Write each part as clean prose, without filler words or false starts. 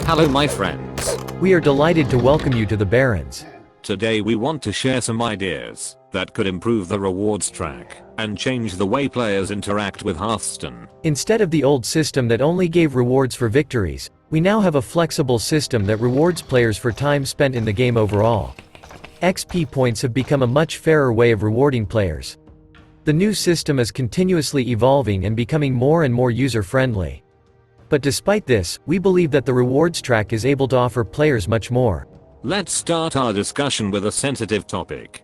Hello my friends. We are delighted to welcome you to the Barrens. Today we want to share some ideas that could improve the rewards track and change the way players interact with Hearthstone. Instead of the old system that only gave rewards for victories, we now have a flexible system that rewards players for time spent in the game overall. XP points have become a much fairer way of rewarding players. The new system is continuously evolving and becoming more and more user-friendly. But despite this, we believe that the rewards track is able to offer players much more. Let's start our discussion with a sensitive topic.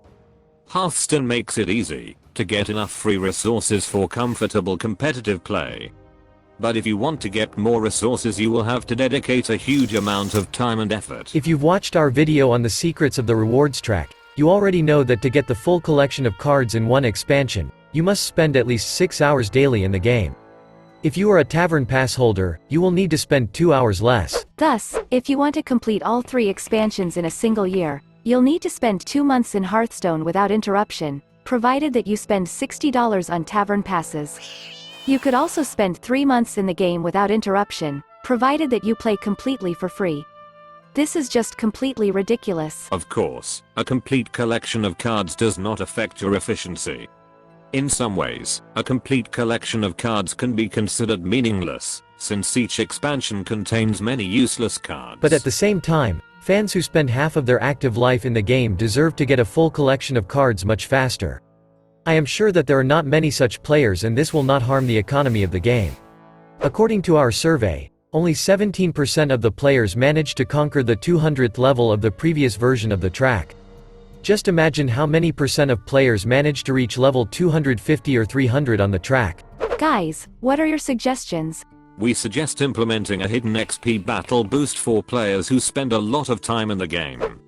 Hearthstone makes it easy to get enough free resources for comfortable competitive play. But if you want to get more resources, you will have to dedicate a huge amount of time and effort. If you've watched our video on the secrets of the rewards track, you already know that to get the full collection of cards in one expansion, you must spend at least 6 hours daily in the game. If you are a tavern pass holder, you will need to spend 2 hours less. Thus, if you want to complete all 3 expansions in a single year, you'll need to spend 2 months in Hearthstone without interruption, provided that you spend $60 on tavern passes. You could also spend 3 months in the game without interruption, provided that you play completely for free. This is just completely ridiculous. Of course, a complete collection of cards does not affect your efficiency. In some ways, a complete collection of cards can be considered meaningless, since each expansion contains many useless cards. But at the same time, fans who spend half of their active life in the game deserve to get a full collection of cards much faster. I am sure that there are not many such players, and this will not harm the economy of the game. According to our survey, only 17% of the players managed to conquer the 200th level of the previous version of the track. Just imagine how many percent of players managed to reach level 250 or 300 on the track. Guys, what are your suggestions? We suggest implementing a hidden XP battle boost for players who spend a lot of time in the game.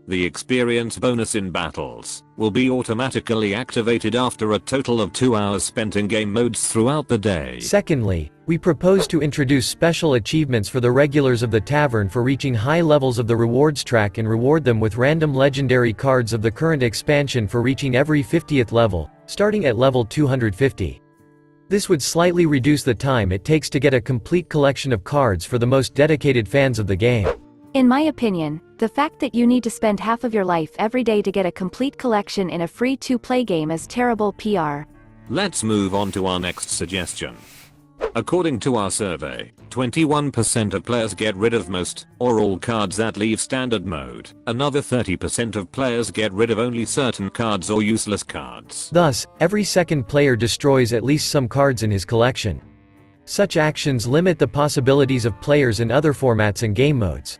The experience bonus in battles will be automatically activated after a total of 2 hours spent in game modes throughout the day. Secondly, we propose to introduce special achievements for the regulars of the tavern for reaching high levels of the rewards track and reward them with random legendary cards of the current expansion for reaching every 50th level, starting at level 250. This would slightly reduce the time it takes to get a complete collection of cards for the most dedicated fans of the game. In my opinion, the fact that you need to spend half of your life every day to get a complete collection in a free-to-play game is terrible PR. Let's move on to our next suggestion. According to our survey, 21% of players get rid of most or all cards that leave standard mode. Another 30% of players get rid of only certain cards or useless cards. Thus, every second player destroys at least some cards in his collection. Such actions limit the possibilities of players in other formats and game modes.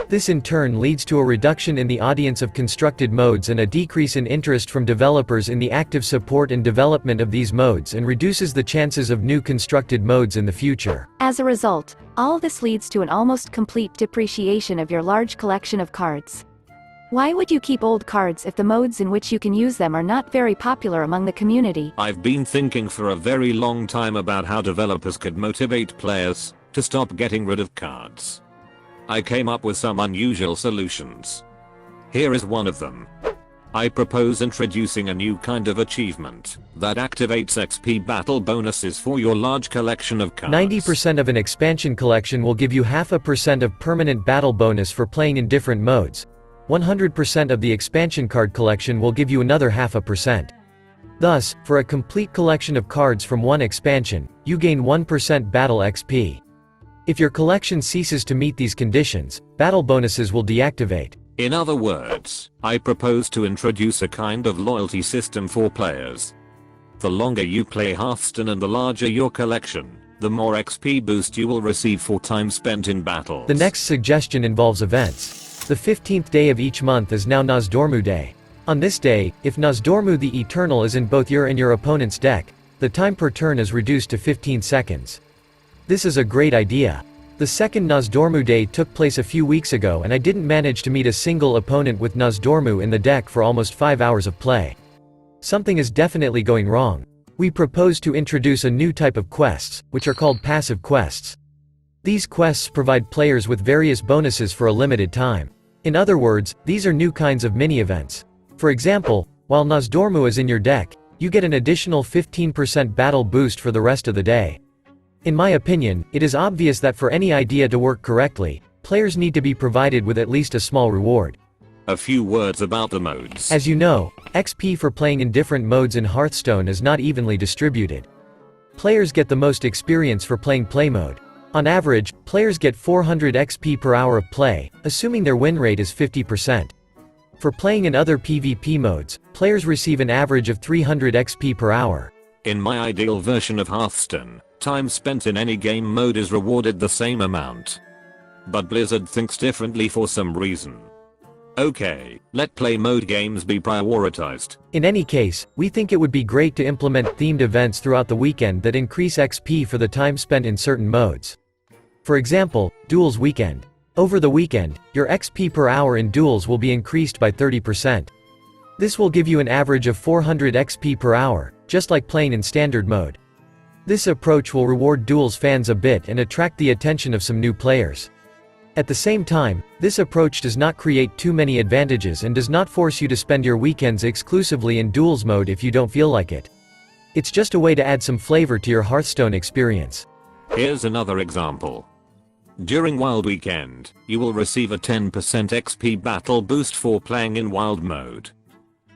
This in turn leads to a reduction in the audience of constructed modes and a decrease in interest from developers in the active support and development of these modes, and reduces the chances of new constructed modes in the future. As a result, all this leads to an almost complete depreciation of your large collection of cards. Why would you keep old cards if the modes in which you can use them are not very popular among the community? I've been thinking for a very long time about how developers could motivate players to stop getting rid of cards. I came up with some unusual solutions. Here is one of them. I propose introducing a new kind of achievement that activates XP battle bonuses for your large collection of cards. 90% of an expansion collection will give you 0.5% of permanent battle bonus for playing in different modes. 100% of the expansion card collection will give you another 0.5%. Thus, for a complete collection of cards from one expansion, you gain 1% battle XP. If your collection ceases to meet these conditions, battle bonuses will deactivate. In other words, I propose to introduce a kind of loyalty system for players. The longer you play Hearthstone and the larger your collection, the more XP boost you will receive for time spent in battles. The next suggestion involves events. The 15th day of each month is now Nozdormu Day. On this day, if Nozdormu the Eternal is in both your and your opponent's deck, the time per turn is reduced to 15 seconds. This is a great idea. The second Nozdormu Day took place a few weeks ago, and I didn't manage to meet a single opponent with Nozdormu in the deck for almost 5 hours of play. Something is definitely going wrong. We propose to introduce a new type of quests, which are called passive quests. These quests provide players with various bonuses for a limited time. In other words, these are new kinds of mini-events. For example, while Nozdormu is in your deck, you get an additional 15% battle boost for the rest of the day. In my opinion, it is obvious that for any idea to work correctly, players need to be provided with at least a small reward. A few words about the modes. As you know, XP for playing in different modes in Hearthstone is not evenly distributed. Players get the most experience for playing play mode. On average, players get 400 XP per hour of play, assuming their win rate is 50%. For playing in other PvP modes, players receive an average of 300 XP per hour. In my ideal version of Hearthstone, time spent in any game mode is rewarded the same amount. But Blizzard thinks differently for some reason. Okay, let play mode games be prioritized. In any case, we think it would be great to implement themed events throughout the weekend that increase XP for the time spent in certain modes. For example, Duels Weekend. Over the weekend, your XP per hour in duels will be increased by 30%. This will give you an average of 400 XP per hour, just like playing in standard mode. This approach will reward duels fans a bit and attract the attention of some new players. At the same time, this approach does not create too many advantages and does not force you to spend your weekends exclusively in duels mode if you don't feel like it. It's just a way to add some flavor to your Hearthstone experience. Here's another example. During Wild Weekend, you will receive a 10% XP battle boost for playing in Wild mode.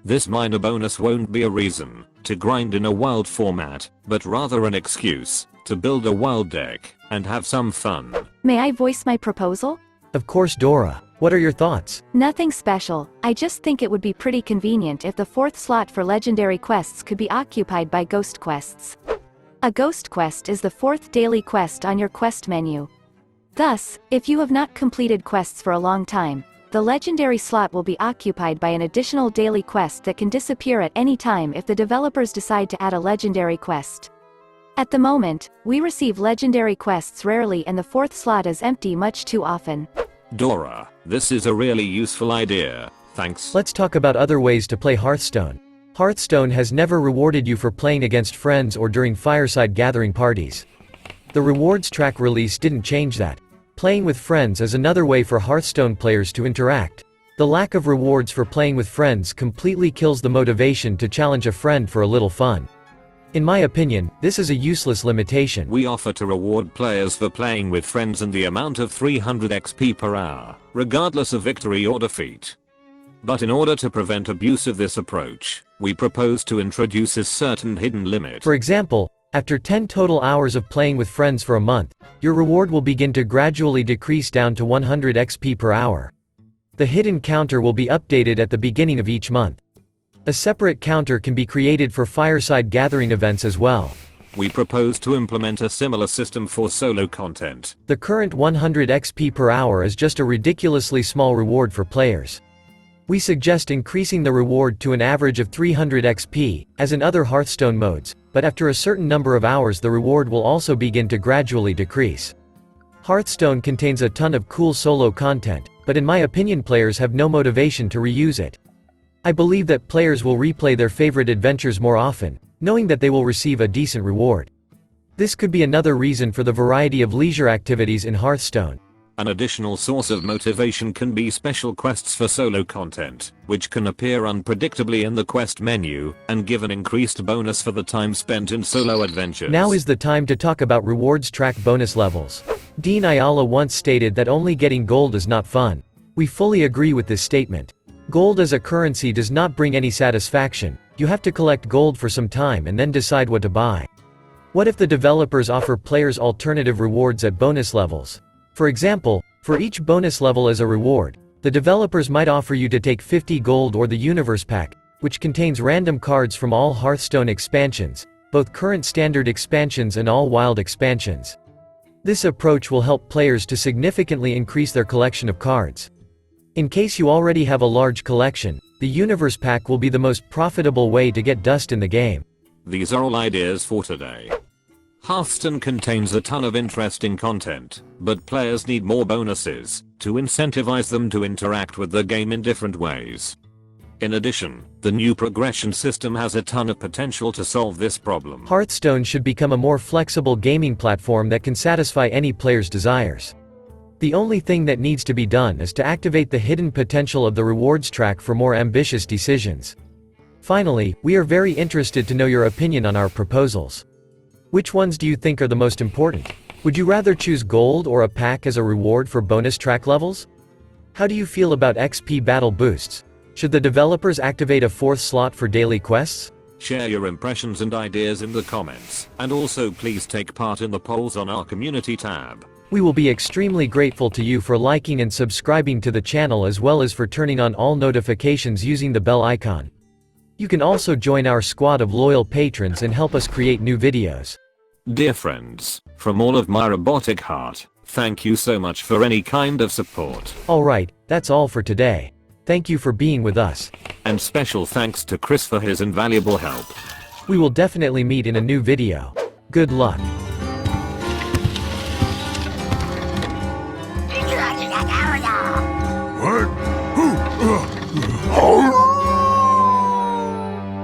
This minor bonus won't be a reason to grind in a Wild format, but rather an excuse to build a Wild deck and have some fun. May I voice my proposal? Of course, Dora. What are your thoughts? Nothing special, I just think it would be pretty convenient if the fourth slot for legendary quests could be occupied by ghost quests. A ghost quest is the fourth daily quest on your quest menu. Thus, if you have not completed quests for a long time, the legendary slot will be occupied by an additional daily quest that can disappear at any time if the developers decide to add a legendary quest. At the moment, we receive legendary quests rarely and the fourth slot is empty much too often. Dora, this is a really useful idea, thanks. Let's talk about other ways to play Hearthstone. Hearthstone has never rewarded you for playing against friends or during fireside gathering parties. The rewards track release didn't change that. Playing with friends is another way for Hearthstone players to interact. The lack of rewards for playing with friends completely kills the motivation to challenge a friend for a little fun. In my opinion, this is a useless limitation. We offer to reward players for playing with friends in the amount of 300 XP per hour, regardless of victory or defeat. But in order to prevent abuse of this approach, we propose to introduce a certain hidden limit. For example, after 10 total hours of playing with friends for a month, your reward will begin to gradually decrease down to 100 XP per hour. The hidden counter will be updated at the beginning of each month. A separate counter can be created for fireside gathering events as well. We propose to implement a similar system for solo content. The current 100 XP per hour is just a ridiculously small reward for players. We suggest increasing the reward to an average of 300 XP, as in other Hearthstone modes, but after a certain number of hours the reward will also begin to gradually decrease. Hearthstone contains a ton of cool solo content, but in my opinion players have no motivation to reuse it. I believe that players will replay their favorite adventures more often, knowing that they will receive a decent reward. This could be another reason for the variety of leisure activities in Hearthstone. An additional source of motivation can be special quests for solo content, which can appear unpredictably in the quest menu, and give an increased bonus for the time spent in solo adventures. Now is the time to talk about rewards track bonus levels. Dean Ayala once stated that only getting gold is not fun. We fully agree with this statement. Gold as a currency does not bring any satisfaction. You have to collect gold for some time and then decide what to buy. What if the developers offer players alternative rewards at bonus levels? For example, for each bonus level as a reward, the developers might offer you to take 50 gold or the Universe Pack, which contains random cards from all Hearthstone expansions, both current standard expansions and all wild expansions. This approach will help players to significantly increase their collection of cards. In case you already have a large collection, the Universe Pack will be the most profitable way to get dust in the game. These are all ideas for today. Hearthstone contains a ton of interesting content, but players need more bonuses to incentivize them to interact with the game in different ways. In addition, the new progression system has a ton of potential to solve this problem. Hearthstone should become a more flexible gaming platform that can satisfy any player's desires. The only thing that needs to be done is to activate the hidden potential of the rewards track for more ambitious decisions. Finally, we are very interested to know your opinion on our proposals. Which ones do you think are the most important? Would you rather choose gold or a pack as a reward for bonus track levels? How do you feel about XP battle boosts? Should the developers activate a 4th slot for daily quests? Share your impressions and ideas in the comments, and also please take part in the polls on our community tab. We will be extremely grateful to you for liking and subscribing to the channel as well as for turning on all notifications using the bell icon. You can also join our squad of loyal patrons and help us create new videos. Dear friends, from all of my robotic heart, thank you so much for any kind of support. Alright, that's all for today. Thank you for being with us. And special thanks to Chris for his invaluable help. We will definitely meet in a new video. Good luck.